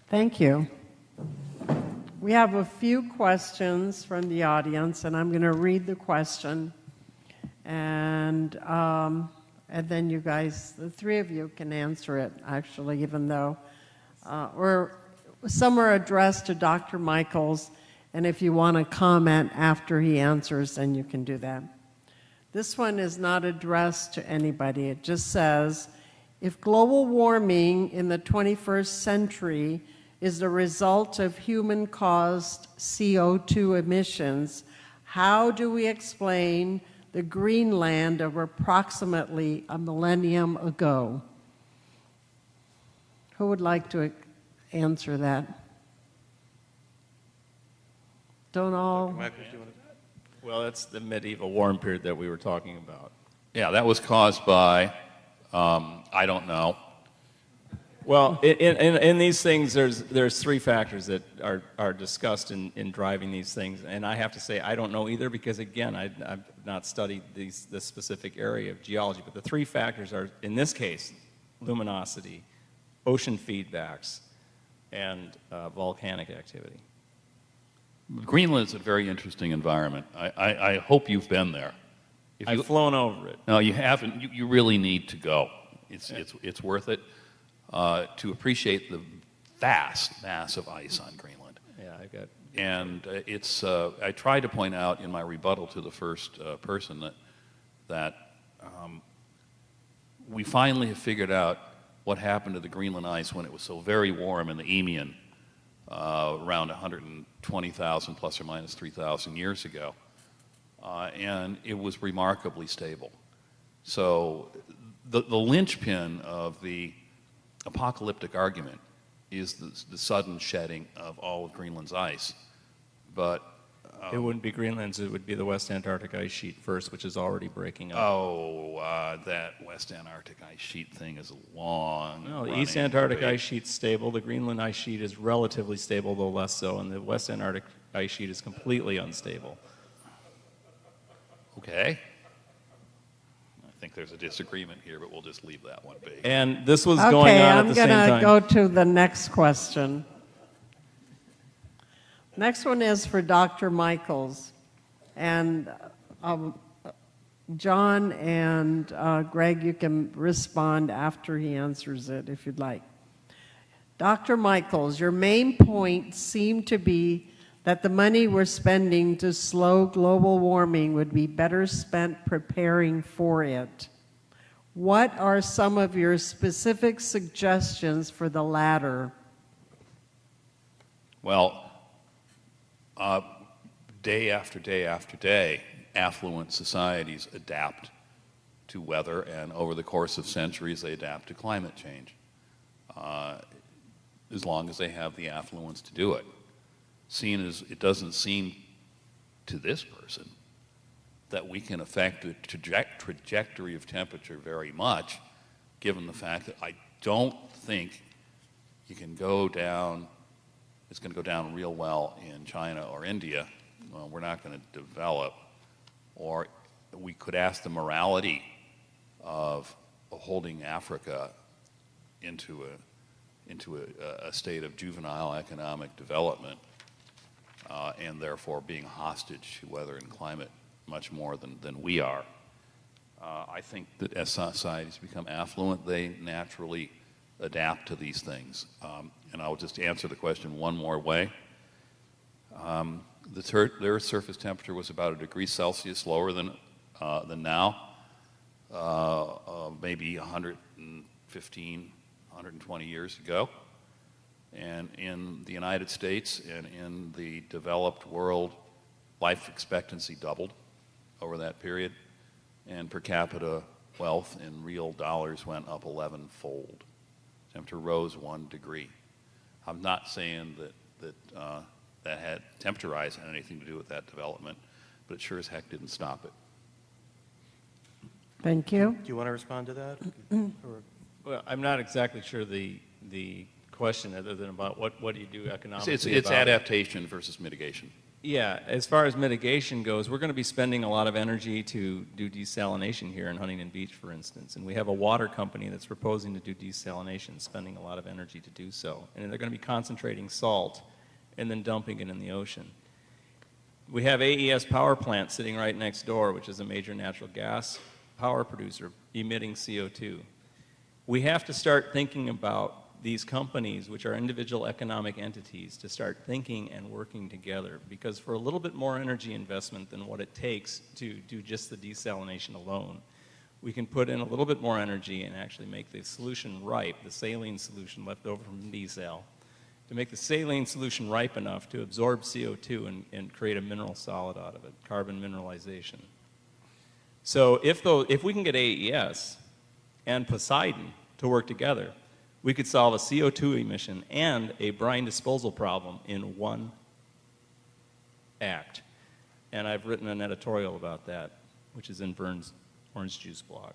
Thank you. We have a few questions from the audience, and I'm going to read the question, and then you guys, the three of you, can answer it, actually, even though some are addressed to Dr. Michaels, and if you want to comment after he answers, then you can do that. This one is not addressed to anybody. It just says, if global warming in the 21st century is the result of human-caused CO2 emissions, how do we explain the Greenland of approximately a millennium ago? Who would like to answer that? Don't all? Well, that's the medieval warm period that we were talking about. Yeah, that was caused by, I don't know. Well, in these things, there's three factors that are discussed in driving these things, and I have to say I don't know either because, again, I've not studied this specific area of geology, but the three factors are, in this case, luminosity, ocean feedbacks, and volcanic activity. Greenland is a very interesting environment. I hope you've been there. I've flown over it. No, you haven't. You really need to go. It's worth it to appreciate the vast mass of ice on Greenland. Yeah, I got. And I tried to point out in my rebuttal to the first person that we finally have figured out what happened to the Greenland ice when it was so very warm in the Eemian around 120,000 plus or minus 3,000 years ago. And it was remarkably stable. So the linchpin of the apocalyptic argument is the sudden shedding of all of Greenland's ice. But it wouldn't be Greenland's, it would be the West Antarctic ice sheet first, which is already breaking up. That West Antarctic ice sheet thing is long. No, the East Antarctic ice sheet's stable. The Greenland ice sheet is relatively stable, though less so, and the West Antarctic ice sheet is completely unstable. Okay. I think there's a disagreement here, but we'll just leave that one be. And this was going on at the same time. I'm going to go to the next question. Next one is for Dr. Michaels. And John and Greg, you can respond after he answers it if you'd like. Dr. Michaels, your main point seemed to be that the money we're spending to slow global warming would be better spent preparing for it. What are some of your specific suggestions for the latter? Well, day after day after day, affluent societies adapt to weather, and over the course of centuries, they adapt to climate change, as long as they have the affluence to do it. Seeing as it doesn't seem to this person that we can affect the trajectory of temperature very much, given the fact that I don't think you can go down, it's going to go down real well in China or India. Well, we're not going to develop. Or we could ask the morality of holding Africa into a state of juvenile economic development, and therefore being hostage to weather and climate much more than we are. I think that as societies become affluent, they naturally adapt to these things. And I'll just answer the question one more way. The Earth's surface temperature was about 1 degree Celsius lower than now, maybe 115, 120 years ago. And in the United States and in the developed world, life expectancy doubled over that period, and per capita wealth in real dollars went up 11-fold. Temperature rose 1 degree. I'm not saying that had temperature rise had anything to do with that development, but it sure as heck didn't stop it. Thank you. Do you want to respond to that? Well, I'm not exactly sure the question, other than about what do you do economically. It's adaptation versus mitigation. Yeah, as far as mitigation goes, we're going to be spending a lot of energy to do desalination here in Huntington Beach, for instance. And we have a water company that's proposing to do desalination, spending a lot of energy to do so. And they're going to be concentrating salt and then dumping it in the ocean. We have AES power plant sitting right next door, which is a major natural gas power producer emitting CO2. We have to start thinking about these companies, which are individual economic entities, to start thinking and working together, because for a little bit more energy investment than what it takes to do just the desalination alone, we can put in a little bit more energy and actually make the solution ripe, the saline solution left over from desal, to make the saline solution ripe enough to absorb CO2 and create a mineral solid out of it, carbon mineralization. So if we can get AES and Poseidon to work together, we could solve a CO2 emission and a brine disposal problem in one act. And I've written an editorial about that, which is in Vern's Orange Juice blog.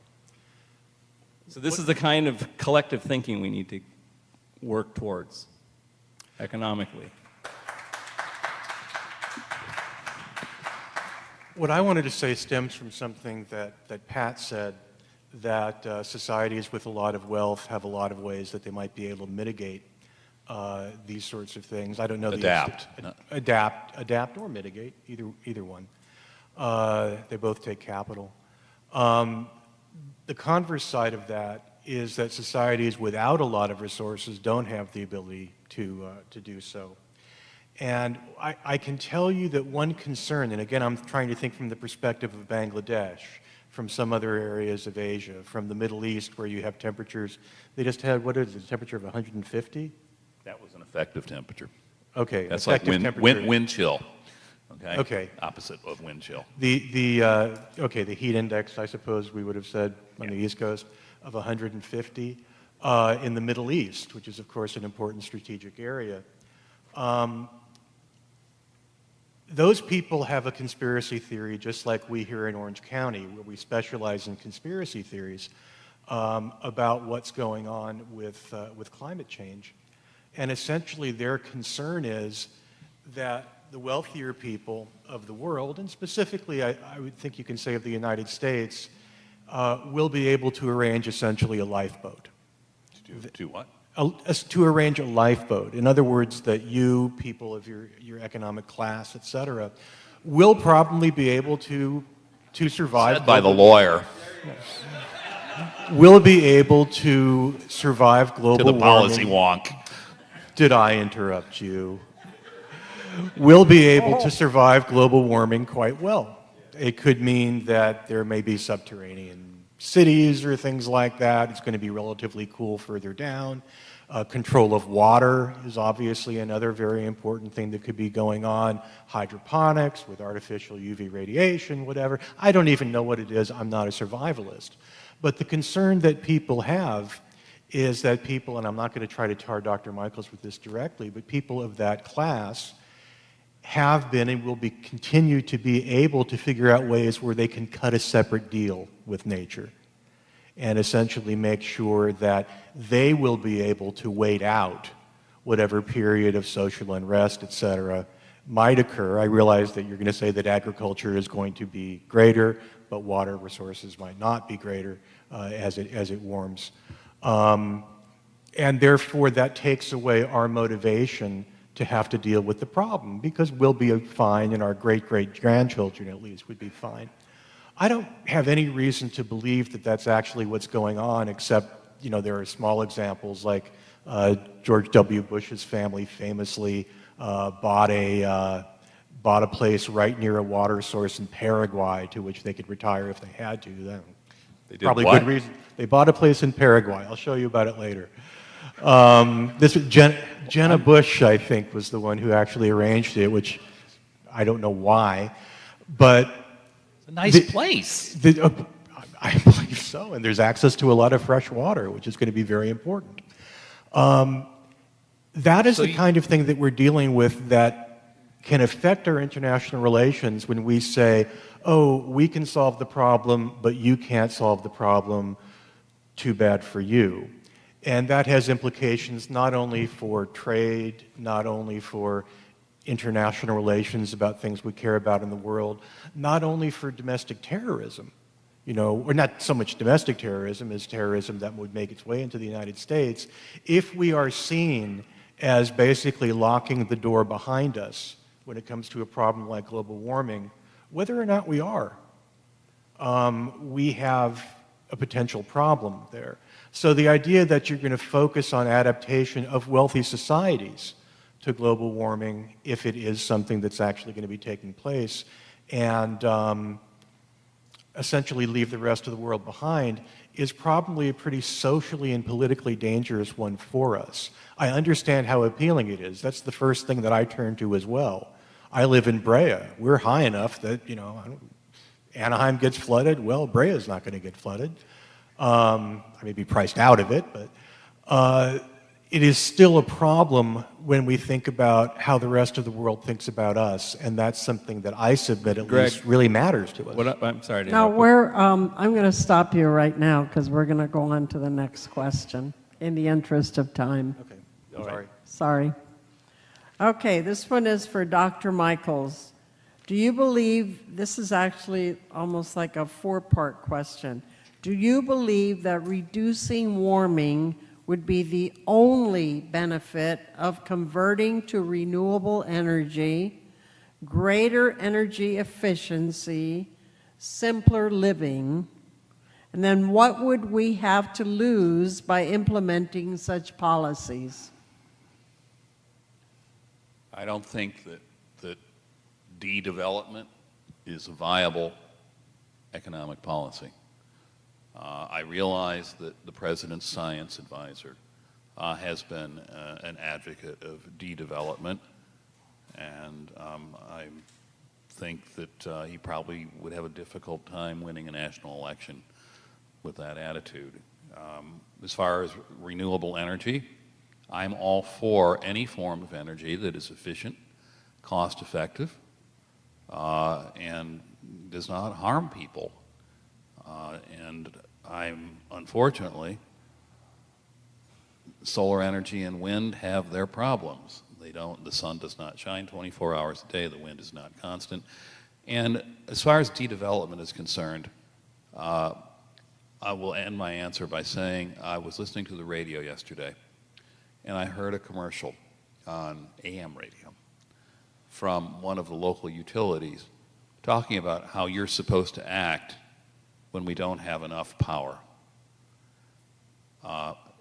So this is the kind of collective thinking we need to work towards economically. What I wanted to say stems from something that Pat said, that societies with a lot of wealth have a lot of ways that they might be able to mitigate these sorts of things. I don't know. Adapt or mitigate, either one. They both take capital. The converse side of that is that societies without a lot of resources don't have the ability to do so. And I can tell you that one concern, and again I'm trying to think from the perspective of Bangladesh, from some other areas of Asia, from the Middle East where you have temperatures, they just had, what is it, a temperature of 150? That was an effective temperature. Okay, that's like wind chill. Okay. Opposite of wind chill. The heat index, I suppose we would have said on the East Coast, of 150 in the Middle East, which is of course an important strategic area. Those people have a conspiracy theory just like we here in Orange County, where we specialize in conspiracy theories about what's going on with climate change. And essentially their concern is that the wealthier people of the world, and specifically I would think you can say of the United States, will be able to arrange essentially a lifeboat. To what? To arrange a lifeboat. In other words, that you, people of your economic class, et cetera, will probably be able to survive. Said by the lawyer. Will be able to survive global warming. To the policy wonk. Did I interrupt you? Will be able to survive global warming quite well. It could mean that there may be subterranean cities or things like that. It's going to be relatively cool further down. Control of water is obviously another very important thing that could be going on. Hydroponics with artificial UV radiation, whatever. I don't even know what it is. I'm not a survivalist. But the concern that people have is that people, and I'm not going to try to tar Dr. Michaels with this directly, but people of that class have been and will continue to be able to figure out ways where they can cut a separate deal with nature and essentially make sure that they will be able to wait out whatever period of social unrest, et cetera, might occur. I realize that you're going to say that agriculture is going to be greater, but water resources might not be greater as it warms. And therefore, that takes away our motivation to have to deal with the problem, because we'll be fine and our great-great-grandchildren at least would be fine. I don't have any reason to believe that that's actually what's going on, except, there are small examples like George W. Bush's family famously bought a place right near a water source in Paraguay to which they could retire if they had to. They did probably what? Good reason. They bought a place in Paraguay. I'll show you about it later. This was Jenna Bush, I think, was the one who actually arranged it, which I don't know why, but it's a nice place. I believe so, and there's access to a lot of fresh water, which is going to be very important. That is the kind of thing that we're dealing with that can affect our international relations when we say, oh, we can solve the problem, but you can't solve the problem. Too bad for you. And that has implications not only for trade, not only for international relations, about things we care about in the world, not only for domestic terrorism, or not so much domestic terrorism as terrorism that would make its way into the United States, if we are seen as basically locking the door behind us when it comes to a problem like global warming, whether or not we are, we have a potential problem there. So the idea that you're going to focus on adaptation of wealthy societies to global warming, if it is something that's actually going to be taking place, and essentially leave the rest of the world behind, is probably a pretty socially and politically dangerous one for us. I understand how appealing it is. That's the first thing that I turn to as well. I live in Brea. We're high enough that, Anaheim gets flooded. Well, Brea's not going to get flooded. I may be priced out of it, but it is still a problem when we think about how the rest of the world thinks about us, and that's something that I submit at Greg, least really matters to us. I'm sorry to Now, interrupt. I'm going to stop you right now because we're going to go on to the next question in the interest of time. Okay, All right. sorry. Sorry. Okay, this one is for Dr. Michaels. Do you believe, this is actually almost like a four-part question. Do you believe that reducing warming would be the only benefit of converting to renewable energy, greater energy efficiency, simpler living? And then what would we have to lose by implementing such policies? I don't think that de-development is a viable economic policy. I realize that the President's science advisor has been an advocate of de-development, and I think that he probably would have a difficult time winning a national election with that attitude. As far as renewable energy, I'm all for any form of energy that is efficient, cost-effective, and does not harm people. And unfortunately, solar energy and wind have their problems. The sun does not shine 24 hours a day, the wind is not constant. And as far as de-development is concerned, I will end my answer by saying I was listening to the radio yesterday, and I heard a commercial on AM radio from one of the local utilities talking about how you're supposed to act when we don't have enough power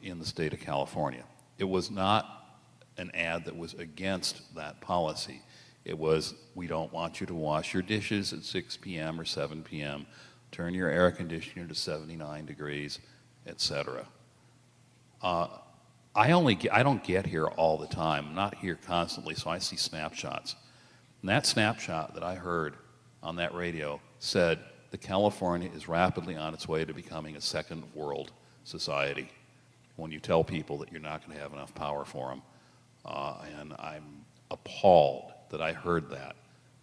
in the state of California. It was not an ad that was against that policy. It was, we don't want you to wash your dishes at 6 p.m. or 7 p.m., turn your air conditioner to 79 degrees, etc. I don't get here all the time. I'm not here constantly, so I see snapshots. And that snapshot that I heard on that radio said that California is rapidly on its way to becoming a second world society when you tell people that you're not going to have enough power for them. And I'm appalled that I heard that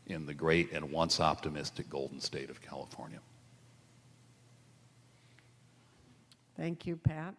in the great and once optimistic golden state of California. Thank you, Pat.